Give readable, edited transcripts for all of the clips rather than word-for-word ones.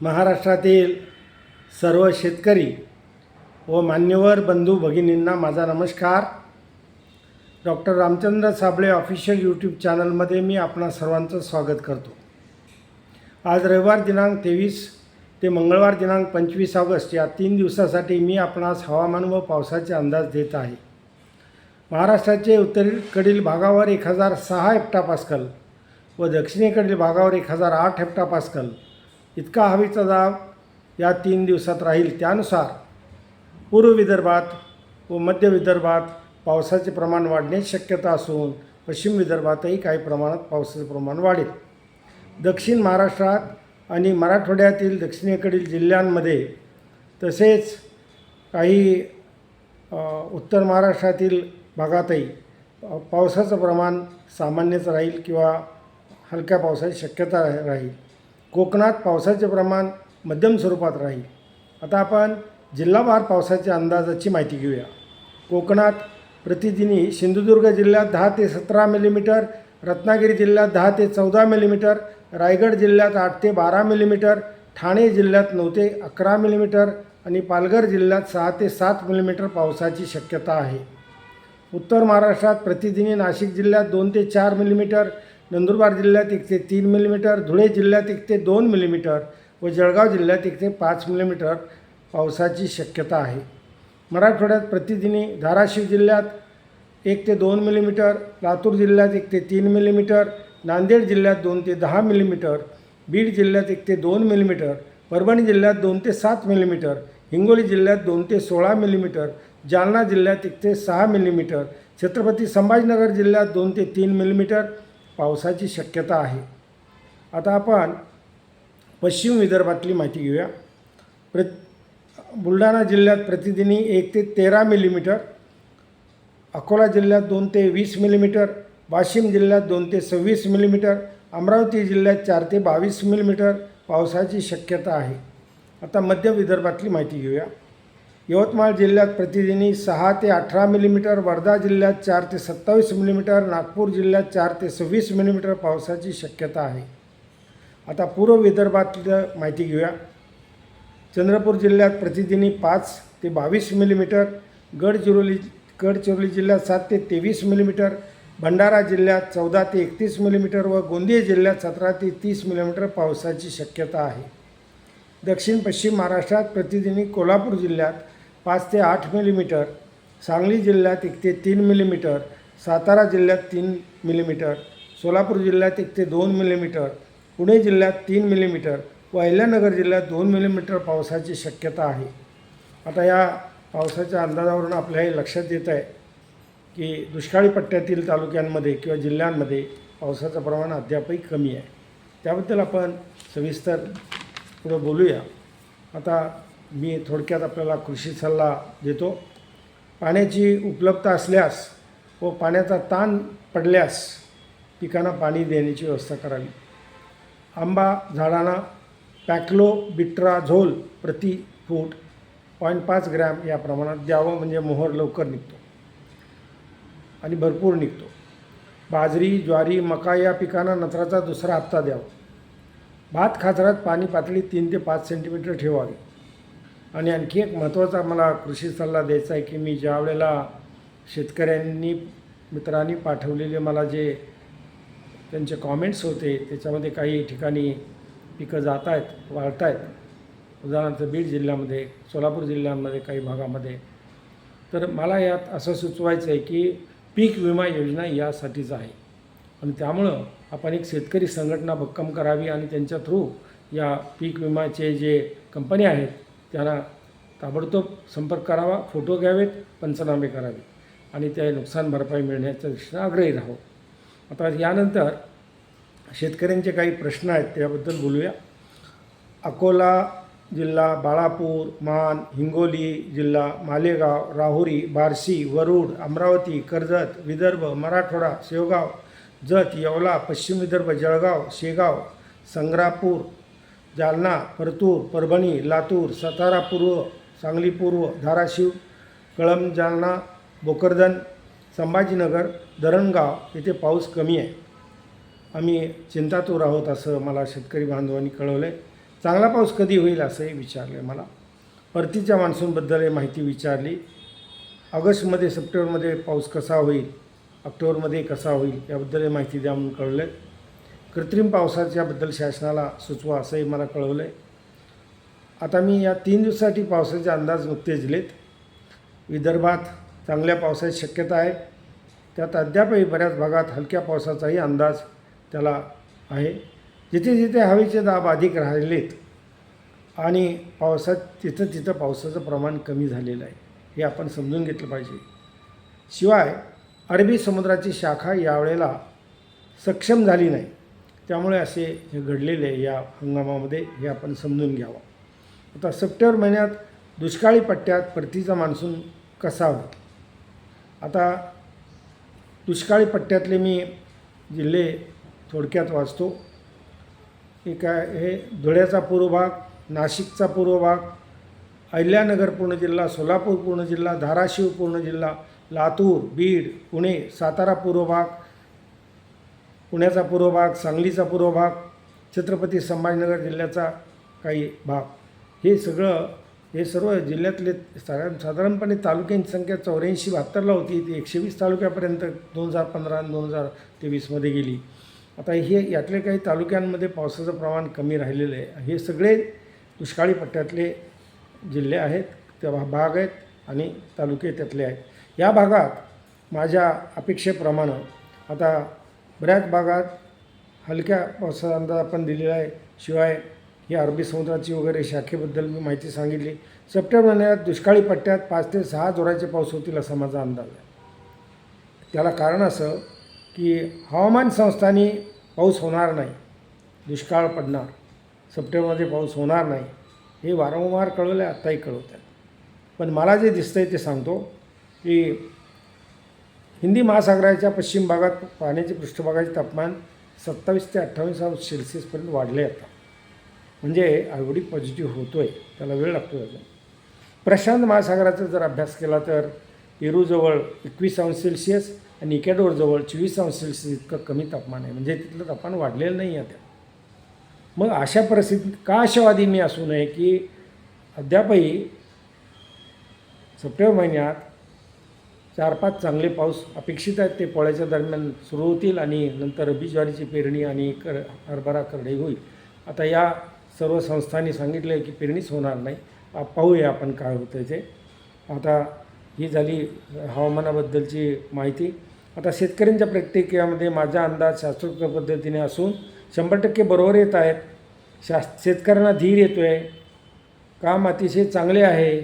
महाराष्ट्रातील सर्व शेतकरी व मान्यवर बंधू भगिनींना माझा नमस्कार. Doctor Ramchandra Sable official YouTube चॅनलमध्ये मी आपणा सर्वांचं स्वागत करतो. आज रविवार दिनांक 23 ते मंगळवार दिनांक 25 ऑगस्ट या 3 दिवसासाठी मी आपणास हवामान व पावसाचे अंदाज देत आहे. महाराष्ट्राचे उत्तरेकडील भागावर 1006 हेक्टोपास्कल व दक्षिणेकडील भागावर 1008 हेक्टोपास्कल इतका हवेचा दाब या 3 दिवसात राहील. त्यानुसार पूर्व विदर्भात व मध्य विदर्भात पावसाचे प्रमाण वाढण्याची शक्यता असून पश्चिम विदर्भातही काही प्रमाणात पावसाचे प्रमाण वाढेल. दक्षिण महाराष्ट्रात आणि मराठवाड्यातील दक्षिणेकडील जिल्ह्यांमध्ये तसेच काही उत्तर महाराष्ट्रातील भागातही पावसाचं प्रमाण सामान्यच राहील किंवा हलक्या पावसाची शक्यता राहील. कोकणात पावसाचे प्रमाण मध्यम स्वरूपात राहील. आता आपण जिल्हावार पावसाच्या अंदाजाची माहिती घेऊया. कोकणात प्रतिदिनी सिंधुदुर्ग जिल्ह्यात 10 ते 17 मिलीमीटर, रत्नागिरी जिल्ह्यात 10 ते 14 मिलीमीटर, रायगड जिल्ह्यात 8 ते 12 मिलीमीटर, ठाणे जिल्ह्यात 9 ते 11 मिलीमीटर आणि पालघर जिल्ह्यात 6 ते 7 मिलीमीटर पावसाची शक्यता आहे. उत्तर महाराष्ट्रात प्रतिदिनी नाशिक जिल्ह्यात 2 ते 4 मिलीमीटर, नंदुरबार जिल्ह्यात 1 ते 3 मिलीमीटर, धुळे जिल्ह्यात 1 ते 2 मिलीमीटर व जळगाव जिल्ह्यात 1 ते 5 मिलीमीटर पावसाची शक्यता आहे. मराठवाड्यात प्रतिदिनी धाराशिव जिल्ह्यात 1 ते 2 मिलीमीटर, लातूर जिल्ह्यात 1 ते 3 मिलीमीटर, नांदेड जिल्ह्यात 2 ते 10 मिलीमीटर, बीड जिल्ह्यात 1 ते 2 मिलीमीटर, परभणी जिल्ह्यात 2 ते 7 मिलीमीटर, हिंगोली जिल्ह्यात 2 ते 16 मिलीमीटर, जालना जिल्ह्यात 1 ते 6 मिलीमीटर, छत्रपती संभाजीनगर जिल्ह्यात 2 ते 3 मिलीमीटर पावसाची शक्यता आहे. आता आपण पश्चिम विदर्भातली माहिती घेऊया. बुलढाणा जिल्ह्यात प्रतिदिनी 1 ते 13 मिलीमीटर, अकोला जिल्ह्यात 2 ते 20 मिलीमीटर, वाशिम जिल्ह्यात 2 ते 26 मिलीमीटर, अमरावती जिल्ह्यात 4 ते 22 मिलीमीटर पावसाची शक्यता आहे. आता मध्य विदर्भातली माहिती घेऊया. यवतमाळ जिल्ह्यात प्रतिदिनी 6 ते 18 मिलीमीटर, वर्धा जिल्ह्यात 4 ते 27 मिलीमीटर, नागपूर जिल्ह्यात 4 ते 26 मिलीमीटर पावसाची शक्यता आहे. आता पूर्व विदर्भातलं माहिती घेऊया. चंद्रपूर जिल्ह्यात प्रतिदिनी 5 ते 22 मिलीमीटर, गडचिरोली जिल्ह्यात 7 ते 23 मिलीमीटर, भंडारा जिल्ह्यात 14 ते 31 मिलीमीटर व गोंदिया जिल्ह्यात 17 ते 30 मिलीमीटर पावसाची शक्यता आहे. दक्षिण पश्चिम महाराष्ट्रात प्रतिदिनी कोल्हापूर जिल्ह्यात 5 ते 8 मिलीमीटर, सांगली जिल्ह्यात 1 ते 3 मिलीमीटर, सातारा जिल्ह्यात 3 मिलीमीटर, सोलापूर जिल्ह्यात 1 ते 2 मिलीमीटर, पुणे जिल्ह्यात 3 मिलीमीटर व अहिल्यानगर जिल्ह्यात 2 मिलीमीटर पावसाची शक्यता आहे. आता या पावसाच्या अंदाजावरून आपल्या हे लक्षात येत आहे की दुष्काळी पट्ट्यातील तालुक्यांमध्ये किंवा जिल्ह्यांमध्ये पावसाचं प्रमाण अद्यापही कमी आहे. त्याबद्दल आपण सविस्तर पुढं बोलूया. आता मी थोडक्यात आपल्याला कृषी सल्ला देतो. पाण्याची उपलब्धता असल्यास व पाण्याचा ताण पडल्यास पिकांना पाणी देण्याची व्यवस्था करावी. आंबा झाडांना पॅक्लोबिट्राझोल प्रति फूट 0.5 ग्रॅम या प्रमाणात द्यावं, म्हणजे मोहर लवकर निघतो आणि भरपूर निघतो. बाजरी, ज्वारी, मका या पिकांना नत्राचा दुसरा हप्ता द्यावा. भात खाचरात पाणी पातळी 3 ते 5 सेंटीमीटर ठेवावी. आणि आणखी एक महत्त्वाचा मला कृषी सल्ला द्यायचा आहे की मी ज्या वेळेला शेतकऱ्यांनी मित्रांनी पाठवलेले मला जे त्यांचे कॉमेंट्स होते त्याच्यामध्ये काही ठिकाणी पिकं जात आहेत, वाढत आहेत. उदाहरणार्थ बीड जिल्ह्यामध्ये, सोलापूर जिल्ह्यामध्ये काही भागामध्ये. तर मला यात असं सुचवायचं आहे की पीक विमा योजना यासाठीच आहे आणि त्यामुळं आपण एक शेतकरी संघटना भक्कम करावी आणि त्यांच्या थ्रू या पीक विमाचे जे कंपनी आहेत त्यांना ताबडतोब संपर्क करावा, फोटो घ्यावेत, पंचनामे करावे आणि त्या नुकसान भरपाई मिळण्याच्या दृष्टीने आग्रही राहावं. आता यानंतर शेतकऱ्यांचे काही प्रश्न आहेत त्याबद्दल बोलूया. अकोला जिल्हा, बाळापूर, मान, हिंगोली जिल्हा, मालेगाव, राहुरी, बार्शी, वरुड, अमरावती, कर्जत, विदर्भ, मराठवाडा, शेवगाव, जत, येवला, पश्चिम विदर्भ, जळगाव, शेगाव, संग्रापूर, जालना, परतूर, परभणी, लातूर, सातारा पूर्व, सांगली पूर्व, धाराशिव, कळंब, जालना, भोकरदन, संभाजीनगर, धरणगाव येथे पाऊस कमी आहे. आम्ही चिंतातूर आहोत असं मला शेतकरी बांधवांनी कळवलं आहे. चांगला पाऊस कधी होईल असंही विचारले मला. परतीच्या मान्सूनबद्दल माहिती विचारली. ऑगस्टमध्ये सप्टेंबरमध्ये पाऊस कसा होईल, ऑक्टोबरमध्ये कसा होईल याबद्दल माहिती द्या म्हणून कळवलं आहे. कृत्रिम पावसाच्याबद्दल शासनाला सुचवा असंही मला कळवलं आहे. आता मी या 3 दिवसासाठी पावसाचे अंदाज नुकतेच दिलेत. विदर्भात चांगल्या पावसाची शक्यता आहे. त्यात अद्यापही बऱ्याच भागात हलक्या पावसाचाही अंदाज त्याला आहे. जिथे जिथे हवेचे दाब अधिक राहिलेत आणि तिथं पावसाचं प्रमाण कमी झालेलं आहे, हे आपण समजून घेतलं पाहिजे. शिवाय अरबी समुद्राची शाखा यावेळेला सक्षम झाली नाही, त्यामुळे असे हे घडलेले या हंगामामध्ये हे आपण समजून घ्यावं. आता सप्टेंबर महिन्यात दुष्काळी पट्ट्यात परतीचा मान्सून कसा होईल. आता दुष्काळी पट्ट्यातले मी जिल्हे थोडक्यात वाचतो. एक आहे हे धुळ्याचा पूर्व भाग, नाशिकचा पूर्व भाग, अहिल्यानगर पूर्ण जिल्हा, सोलापूर पूर्ण जिल्हा, धाराशिव पूर्ण जिल्हा, लातूर, बीड, पुणे, सातारा पूर्व भाग, पुण्याचा पूर्व भाग, सांगलीचा पूर्व भाग, छत्रपती संभाजीनगर जिल्ह्याचा काही भाग, हे सर्व जिल्ह्यातले साधारणपणे तालुक्यांची संख्या 84-72 होती. ती 120 तालुक्यापर्यंत 2015 आणि 2023मध्ये गेली. आता यातले काही तालुक्यांमध्ये पावसाचं प्रमाण कमी राहिलेलं आहे. हे सगळे दुष्काळी पट्ट्यातले जिल्हे आहेत, त्या भाग आहेत आणि तालुके त्यातले आहेत. या भागात माझ्या अपेक्षेप्रमाणे आता बऱ्याच भागात हलक्या पावसाचा अंदाज आपण दिलेला आहे. शिवाय या अरबी समुद्राची वगैरे शाखेबद्दल मी माहिती सांगितली. सप्टेंबर महिन्यात दुष्काळी पट्ट्यात 5 ते 6 जोराचे पाऊस होतील असा माझा अंदाज आहे. त्याला कारण असं की हवामान संस्थांनी पाऊस होणार नाही, दुष्काळ पडणार, सप्टेंबरमध्ये पाऊस होणार नाही हे वारंवार कळवलं आहे, आत्ताही कळवत आहेत. पण मला जे दिसतं आहे ते सांगतो की हिंदी महासागराच्या पश्चिम भागात पाण्याचे पृष्ठभागाचे तापमान 27 ते 28 अंश सेल्सिअसपर्यंत वाढले आता. म्हणजे एवढी पॉझिटिव्ह होतो आहे, त्याला वेळ लागतो अजून. प्रशांत महासागराचा जर अभ्यास केला तर पेरूजवळ 21 अंश सेल्सिअस आणि इक्वेडोरजवळ 24 अंश सेल्सिअस इतकं कमी तापमान आहे. म्हणजे तिथलं तापमान वाढलेलं नाही आहे. मग अशा परिस्थितीत का आशावादी मी असू नये की अद्यापही सप्टेंबर महिन्यात 4-5 चांगले पाऊस अपेक्षित आहेत. ते पोळ्याच्या दरम्यान सुरू होतील आणि नंतर रब्बी ज्वारीची पेरणी आणि हरभरा करडई होईल. आता या सर्व संस्थांनी सांगितलं आहे की पेरणीच होणार नाही. पाहूया आपण काय होतं ते. आता ही झाली हवामानाबद्दलची माहिती. आता शेतकऱ्यांच्या प्रत्येकामध्ये माझा अंदाज शास्त्रोक्त पद्धतीने असून 100% बरोबर येत आहेत. शेतकऱ्यांना धीर येतो आहे, काम अतिशय चांगले आहे,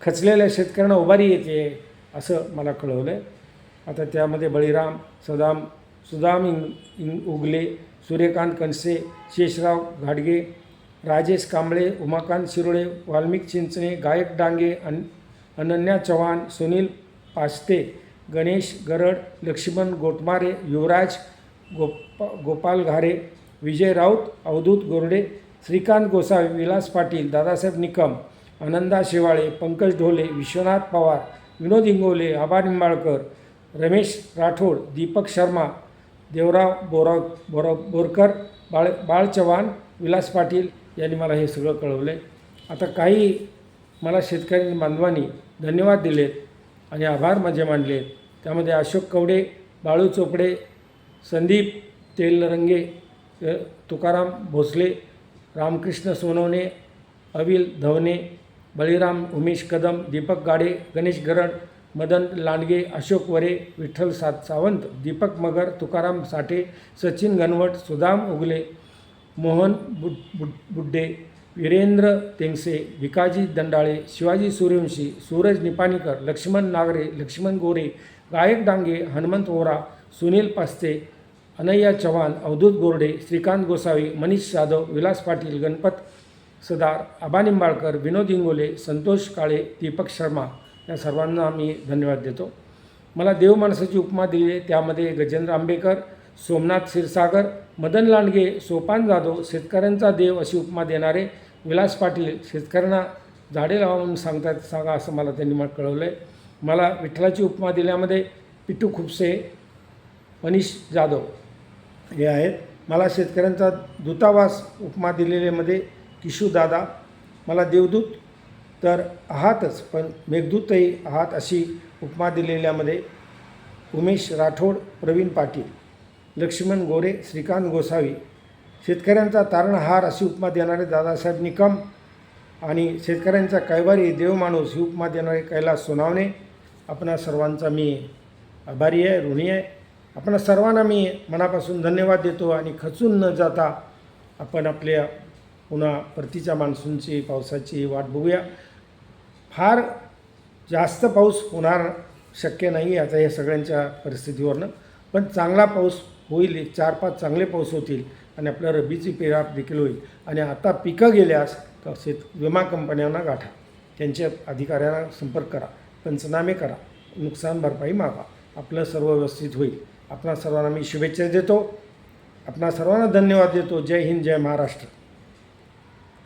खचलेल्या शेतकऱ्यांना उभारी येते असं मला कळवलं आहे. आता त्यामध्ये बळीराम सुदाम उगले, सूर्यकांत कणसे, शेषराव घाडगे, राजेश कांबळे, उमाकांत शिरोळे, वाल्मिक चिंचणे, गायक डांगे, अनन्या चव्हाण, सुनील पाचते, गणेश गरड, लक्ष्मण गोटमारे, युवराज गोपाल घारे, विजय राऊत, अवधूत गोरडे, श्रीकांत गोसावी, विलास पाटील, दादासाहेब निकम, आनंदा शेवाळे, पंकज ढोले, विश्वनाथ पवार, विनोद इंगोले, आबा निंबाळकर, रमेश राठोड, दीपक शर्मा, देवराव बोरकर, बाळ चव्हाण, विलास पाटील यांनी मला हे सगळं कळवलं आहे. आता काही मला शेतकरी बांधवांनी धन्यवाद दिलेत आणि आभार माझे मानले. त्यामध्ये अशोक कवडे, बाळू चोपडे, संदीप तेलरंगे, तुकाराम भोसले, रामकृष्ण सोनवणे, अविल धवने, बळीराम उमेश कदम, दीपक गाडे, गणेश गरड, मदन लांडगे, अशोक वरे, विठ्ठल सावंत, दीपक मगर, तुकाराम साठे, सचिन गणवट, सुदाम उगले, मोहन बुड्डे, वीरेंद्र तेंगसे, भिकाजी दंडाळे, शिवाजी सूर्यवंशी, सूरज निपाणीकर, लक्ष्मण नागरे, लक्ष्मण गोरे, गायक डांगे, हनुमंत वोरा, सुनील पास्ते, अनय्या चव्हाण, अवधूत गोरडे, श्रीकांत गोसावी, मनीष जाधव, विलास पाटील, गणपत सदार, आबा निंबाळकर, विनोद इंगोले, संतोष काळे, दीपक शर्मा या सर्वांना मी धन्यवाद देतो. मला देव माणसाची उपमा दिली आहे. त्यामध्ये गजेंद्र आंबेकर, सोमनाथ क्षीरसागर, मदन लांडगे, सोपान जाधव, शेतकऱ्यांचा देव अशी उपमा देणारे विलास पाटील, शेतकऱ्यांना झाडे लावा म्हणून सांगा असं मला त्यांनी मला कळवलं आहे. मला विठ्ठलाची उपमा दिल्यामध्ये पिट्टू खुपसे, मनीष जाधव हे आहेत. मला शेतकऱ्यांचा दूतावास उपमा दिलेल्यामध्ये किशूदादा, मला देवदूत तर आहातच पण मेघदूतही आहात अशी उपमा दिलेल्यामध्ये उमेश राठोड, प्रवीण पाटील, लक्ष्मण गोरे, श्रीकांत गोसावी, शेतकऱ्यांचा तारणहार अशी उपमा देणारे दादासाहेब निकम आणि शेतकऱ्यांचा कैवारी देवमाणूस ही उपमा देणारे कैलास सोनावणे, आपणा सर्वांचा मी आभारी आहे, ऋणी आहे. आपणा सर्वांना मी मनापासून धन्यवाद देतो आणि खचून न जाता आपण आपल्या पुन्हा परतीच्या मान्सूनची पावसाची वाट बघूया. फार जास्त पाऊस होणार शक्य नाही आता या सगळ्यांच्या परिस्थितीवरनं, पण चांगला पाऊस होईल, 4-5 चांगले पाऊस होतील आणि आपल्या रब्बीची पेराप देखील होईल. आणि आता पिकं गेल्यास विमा कंपन्यांना गाठा, त्यांच्या अधिकाऱ्यांना संपर्क करा, पंचनामे करा, नुकसान भरपाई मागा, आपलं सर्व व्यवस्थित होईल. आपणा सर्वांना मी शुभेच्छा देतो, आपणा सर्वांना धन्यवाद देतो. जय हिंद, जय महाराष्ट्र.